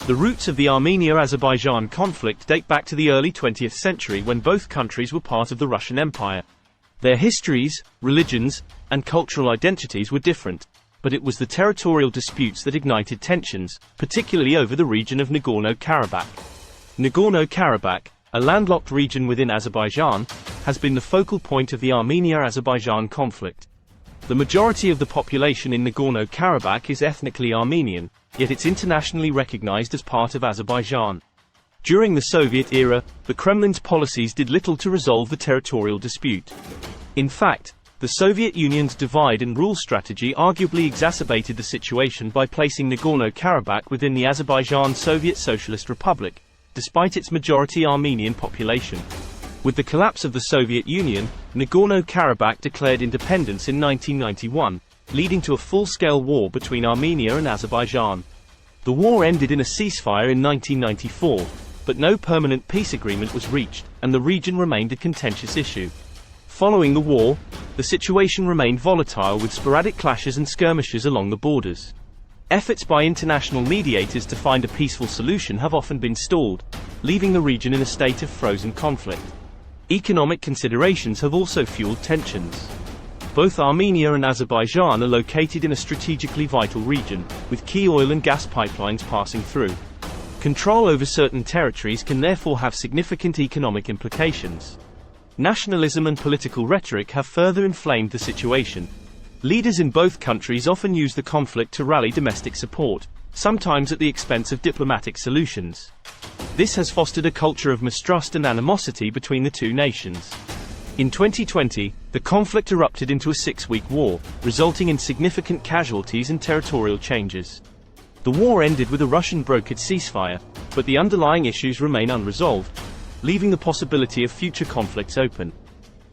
The roots of the Armenia-Azerbaijan conflict date back to the early 20th century when both countries were part of the Russian Empire. Their histories, religions, and cultural identities were different, but it was the territorial disputes that ignited tensions, particularly over the region of Nagorno-Karabakh. Nagorno-Karabakh, a landlocked region within Azerbaijan, has been the focal point of the Armenia-Azerbaijan conflict. The majority of the population in Nagorno-Karabakh is ethnically Armenian, yet it's internationally recognized as part of Azerbaijan. During the Soviet era, the Kremlin's policies did little to resolve the territorial dispute. In fact, the Soviet Union's divide-and-rule strategy arguably exacerbated the situation by placing Nagorno-Karabakh within the Azerbaijan Soviet Socialist Republic, despite its majority Armenian population. With the collapse of the Soviet Union, Nagorno-Karabakh declared independence in 1991, leading to a full-scale war between Armenia and Azerbaijan. The war ended in a ceasefire in 1994, but no permanent peace agreement was reached, and the region remained a contentious issue. Following the war, the situation remained volatile with sporadic clashes and skirmishes along the borders. Efforts by international mediators to find a peaceful solution have often been stalled, leaving the region in a state of frozen conflict. Economic considerations have also fueled tensions. Both Armenia and Azerbaijan are located in a strategically vital region, with key oil and gas pipelines passing through. Control over certain territories can therefore have significant economic implications. Nationalism and political rhetoric have further inflamed the situation. Leaders in both countries often use the conflict to rally domestic support, sometimes at the expense of diplomatic solutions. This has fostered a culture of mistrust and animosity between the two nations. In 2020, the conflict erupted into a 6-week war, resulting in significant casualties and territorial changes. The war ended with a Russian-brokered ceasefire, but the underlying issues remain unresolved, leaving the possibility of future conflicts open.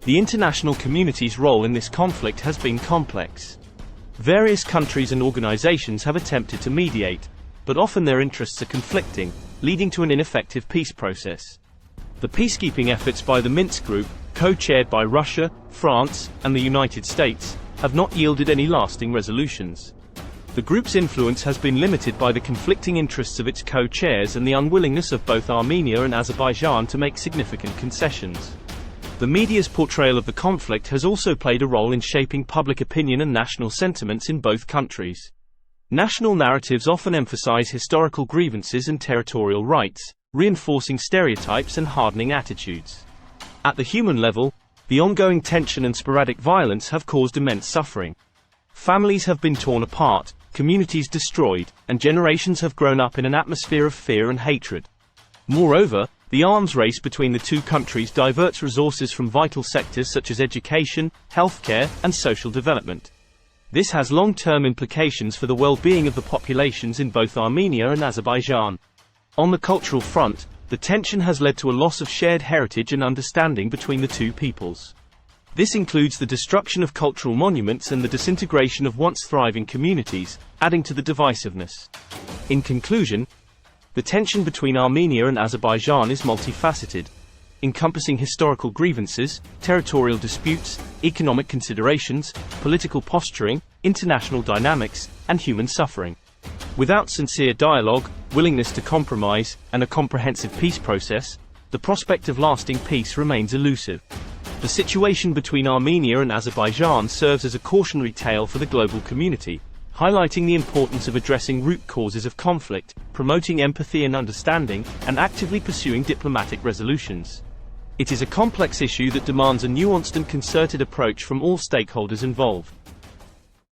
The international community's role in this conflict has been complex. Various countries and organizations have attempted to mediate, but often their interests are conflicting, leading to an ineffective peace process. The peacekeeping efforts by the Minsk Group, co-chaired by Russia, France, and the United States, have not yielded any lasting resolutions. The group's influence has been limited by the conflicting interests of its co-chairs and the unwillingness of both Armenia and Azerbaijan to make significant concessions. The media's portrayal of the conflict has also played a role in shaping public opinion and national sentiments in both countries. National narratives often emphasize historical grievances and territorial rights, reinforcing stereotypes and hardening attitudes. At the human level, the ongoing tension and sporadic violence have caused immense suffering. Families have been torn apart, communities destroyed, and generations have grown up in an atmosphere of fear and hatred. Moreover, the arms race between the two countries diverts resources from vital sectors such as education, healthcare, and social development. This has long-term implications for the well-being of the populations in both Armenia and Azerbaijan. On the cultural front, the tension has led to a loss of shared heritage and understanding between the two peoples. This includes the destruction of cultural monuments and the disintegration of once thriving communities, adding to the divisiveness. In conclusion, the tension between Armenia and Azerbaijan is multifaceted, encompassing historical grievances, territorial disputes, economic considerations, political posturing, international dynamics, and human suffering. Without sincere dialogue, willingness to compromise, and a comprehensive peace process, the prospect of lasting peace remains elusive. The situation between Armenia and Azerbaijan serves as a cautionary tale for the global community, highlighting the importance of addressing root causes of conflict, promoting empathy and understanding, and actively pursuing diplomatic resolutions. It is a complex issue that demands a nuanced and concerted approach from all stakeholders involved.